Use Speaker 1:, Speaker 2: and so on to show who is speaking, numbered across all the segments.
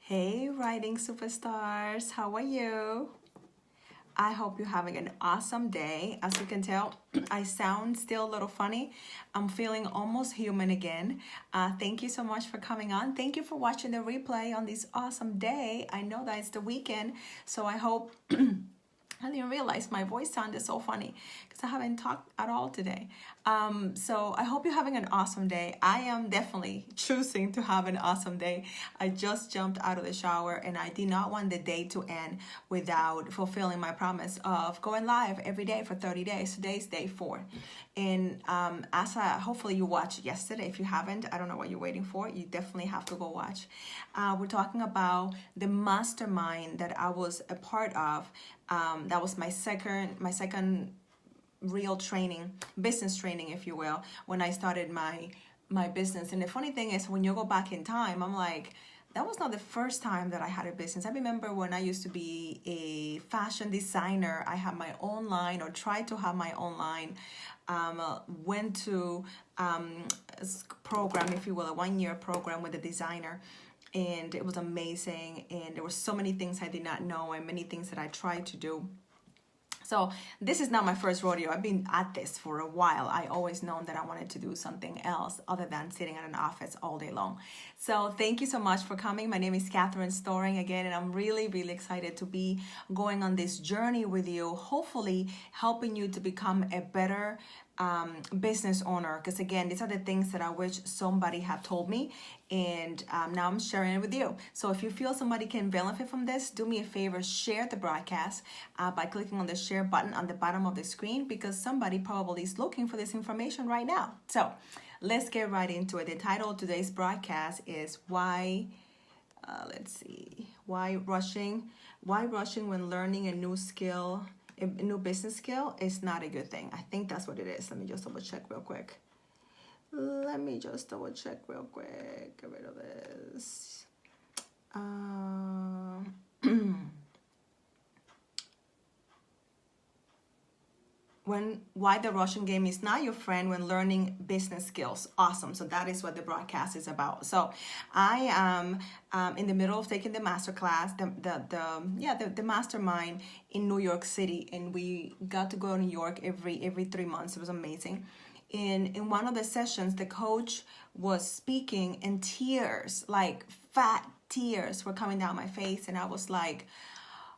Speaker 1: Hey, writing superstars, how are you? I hope you're having an awesome day. As you can tell, I sound still a little funny. I'm feeling almost human again. Thank you so much for coming on. Thank you for watching the replay on this awesome day. I know that it's the weekend, so I hope I didn't realize my voice sounded so funny because I haven't talked at all today. So I hope you're having an awesome day. I am definitely choosing to have an awesome day. I just jumped out of the shower and I did not want the day to end without fulfilling my promise of going live every day for 30 days. Today's day 4. And hopefully you watched yesterday. If you haven't, I don't know what you're waiting for. You definitely have to go watch. We're talking about the mastermind that I was a part of. That was my second real training, business training, if you will, when I started my business. And the funny thing is, when you go back in time, I'm like, that was not the first time that I had a business. I remember when I used to be a fashion designer, I had my own line or tried to have my own line. Went to a program, if you will, a 1-year program with a designer. And it was amazing. And there were so many things I did not know and many things that I tried to do. So this is not my first rodeo. I've been at this for a while. I always known that I wanted to do something else other than sitting in an office all day long. So thank you so much for coming. My name is Catherine Storing again, and I'm really, really excited to be going on this journey with you, hopefully helping you to become a better business owner, because again, these are the things that I wish somebody had told me, and now I'm sharing it with you. So if you feel somebody can benefit from this, do me a favor, share the broadcast by clicking on the share button on the bottom of the screen, because somebody probably is looking for this information right now. So let's get right into it. The title of today's broadcast is why rushing when learning a new business skill is not a good thing. I think that's what it is. Let me just double check real quick. Get rid of this. Why the Russian game is not your friend when learning business skills. Awesome. So that is what the broadcast is about. So I am in the middle of taking the master class, the mastermind in New York City, and we got to go to New York every 3 months. It was amazing. In one of the sessions, the coach was speaking, and tears, like fat tears, were coming down my face, and I was like,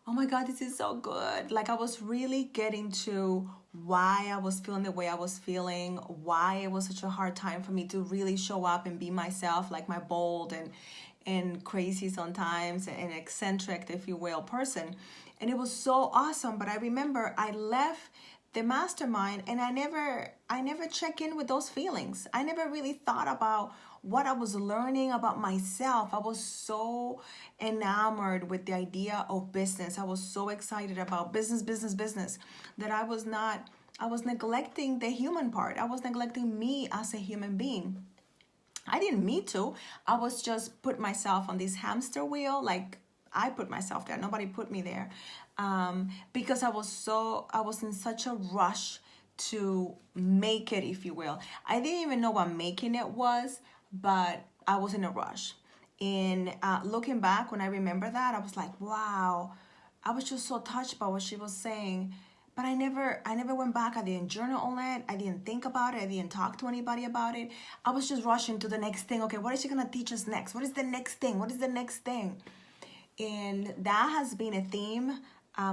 Speaker 1: oh my God, this is so good. Like, I was really getting to why I was feeling the way I was feeling, why it was such a hard time for me to really show up and be myself, like my bold and crazy sometimes and eccentric, if you will, person. And it was so awesome. But I remember I left the mastermind and I never check in with those feelings. I never really thought about what I was learning about myself. I was so enamored with the idea of business. I was so excited about business, that I was neglecting the human part. I was neglecting me as a human being. I didn't mean to. I was just put myself on this hamster wheel. Like, I put myself there. Nobody put me there. Because I was in such a rush to make it, if you will. I didn't even know what making it was, but I was in a rush. And looking back, when I remember that, I was like, wow, I was just so touched by what she was saying. But I never went back. I didn't journal on it. I didn't think about it. I didn't talk to anybody about it. I was just rushing to the next thing. Okay, what is she going to teach us next? What is the next thing? What is the next thing? And that has been a theme,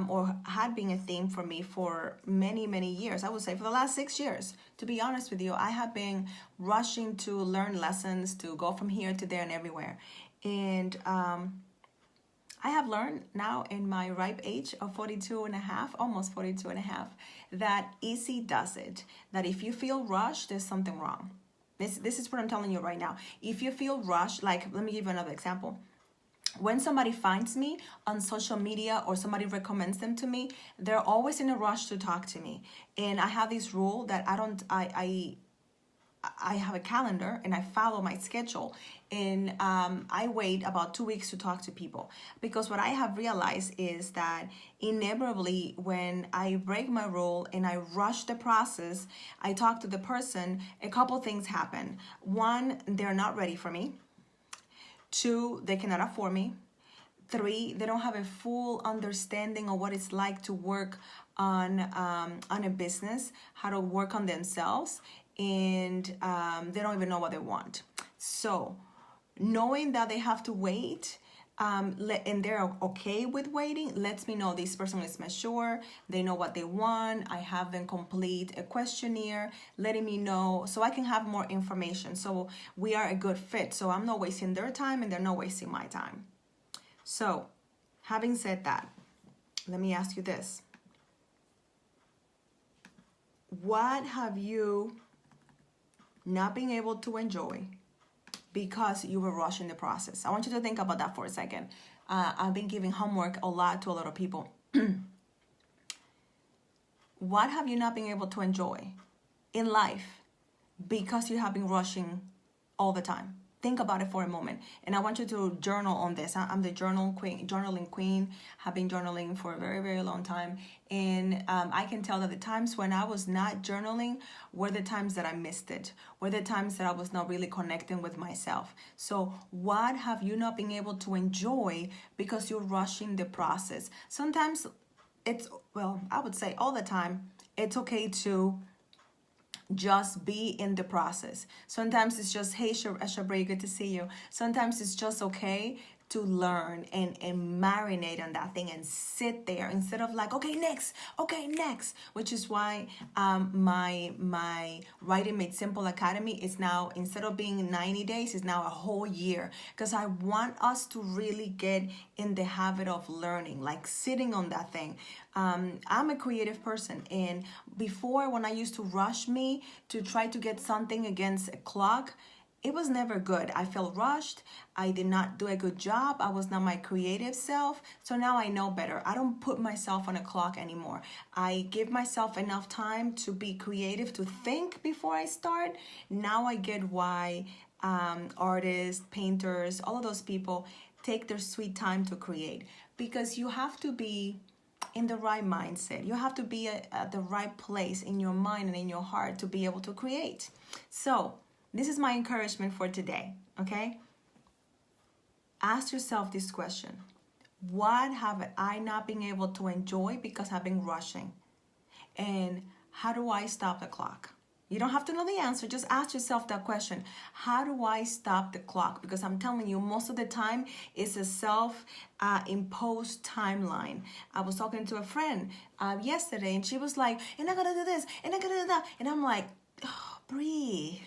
Speaker 1: or had been a theme for me for many, many years. I would say for the last 6 years. To be honest with you, I have been rushing to learn lessons, to go from here to there and everywhere. And I have learned now in my ripe age of 42 and a half, almost 42 and a half, that easy does it. That if you feel rushed, there's something wrong. This is what I'm telling you right now. If you feel rushed, like, let me give you another example. When somebody finds me on social media or somebody recommends them to me, they're always in a rush to talk to me. And I have this rule that I have a calendar and I follow my schedule, and I wait about 2 weeks to talk to people, because what I have realized is that inevitably when I break my rule and I rush the process, I talk to the person, a couple things happen. One, they're not ready for me. 2, they cannot afford me. 3, they don't have a full understanding of what it's like to work on a business, how to work on themselves, and they don't even know what they want. So knowing that they have to wait, and they're okay with waiting, lets me know this person is mature, they know what they want. I have them complete a questionnaire letting me know so I can have more information, so we are a good fit, so I'm not wasting their time and they're not wasting my time. So having said that, let me ask you this: what have you not been able to enjoy because you were rushing the process? I want you to think about that for a second. I've been giving homework a lot to a lot of people. What have you not been able to enjoy in life because you have been rushing all the time? Think about it for a moment, and I want you to journal on this. I'm the journaling queen. Have been journaling for a very, very long time, and I can tell that the times when I was not journaling were the times that I missed it, were the times that I was not really connecting with myself. So what have you not been able to enjoy because you're rushing the process? Sometimes I would say all the time, it's okay to just be in the process. Sometimes it's just, hey, Shabri, good to see you. Sometimes it's just okay to learn and marinate on that thing and sit there instead of like, okay, next, which is why my Writing Made Simple Academy is now, instead of being 90 days, is now a whole year, because I want us to really get in the habit of learning, like sitting on that thing. I'm a creative person, and before, when I used to rush me to try to get something against a clock, it was never good. I felt rushed. I did not do a good job. I was not my creative self. So now I know better. I don't put myself on a clock anymore. I give myself enough time to be creative, to think before I start. Now I get why artists, painters, all of those people take their sweet time to create, because you have to be in the right mindset. You have to be at the right place in your mind and in your heart to be able to create. So this is my encouragement for today, okay? Ask yourself this question: what have I not been able to enjoy because I've been rushing? And how do I stop the clock? You don't have to know the answer. Just ask yourself that question. How do I stop the clock? Because I'm telling you, most of the time, it's a self-imposed timeline. I was talking to a friend yesterday, and she was like, and I gotta do this, and I gotta do that. And I'm like, oh, breathe.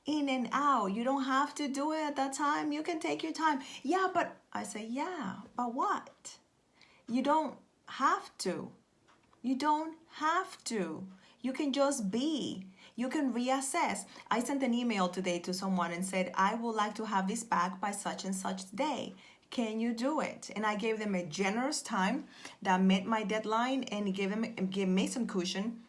Speaker 1: In and out. You don't have to do it at that time. You can take your time. Yeah, but I say, yeah, but what? You don't have to. You don't have to. You can just be. You can reassess. I sent an email today to someone and said, I would like to have this back by such and such day. Can you do it? And I gave them a generous time that met my deadline and gave me some cushion.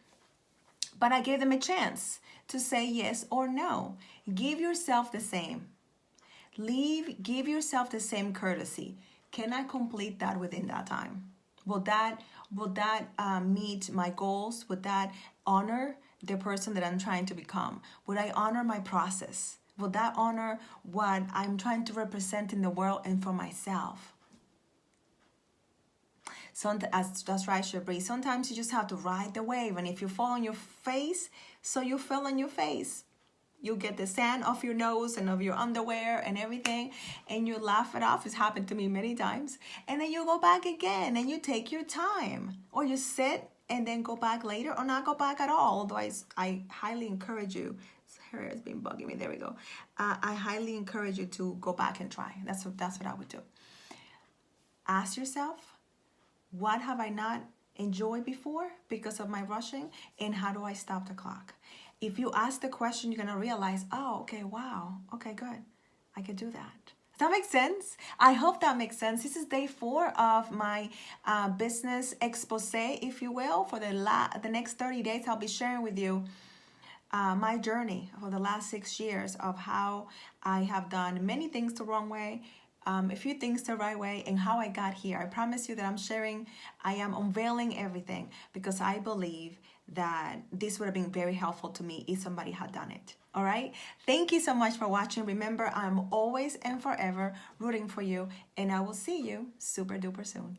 Speaker 1: But I gave them a chance to say yes or no. Give yourself the same. Give yourself the same courtesy. Can I complete that within that time? Will that meet my goals? Would that honor the person that I'm trying to become? Would I honor my process? Will that honor what I'm trying to represent in the world and for myself? So that's right, Shabri. Sometimes you just have to ride the wave, and if you fall on your face, so you fell on your face. You get the sand off your nose and of your underwear and everything, and you laugh it off. It's happened to me many times. And then you go back again, and you take your time, or you sit and then go back later, or not go back at all. Although I highly encourage you. This hair has been bugging me. There we go. I highly encourage you to go back and try. That's what I would do. Ask yourself, what have I not enjoyed before because of my rushing? And how do I stop the clock? If you ask the question, you're going to realize, oh, okay, wow. Okay, good. I could do that. Does that make sense? I hope that makes sense. This is day 4 of my business expose, if you will. For the next 30 days, I'll be sharing with you my journey for the last 6 years of how I have done many things the wrong way, a few things the right way, and how I got here. I promise you that I am unveiling everything, because I believe that this would have been very helpful to me if somebody had done it. All right. Thank you so much for watching. Remember, I'm always and forever rooting for you, and I will see you super duper soon.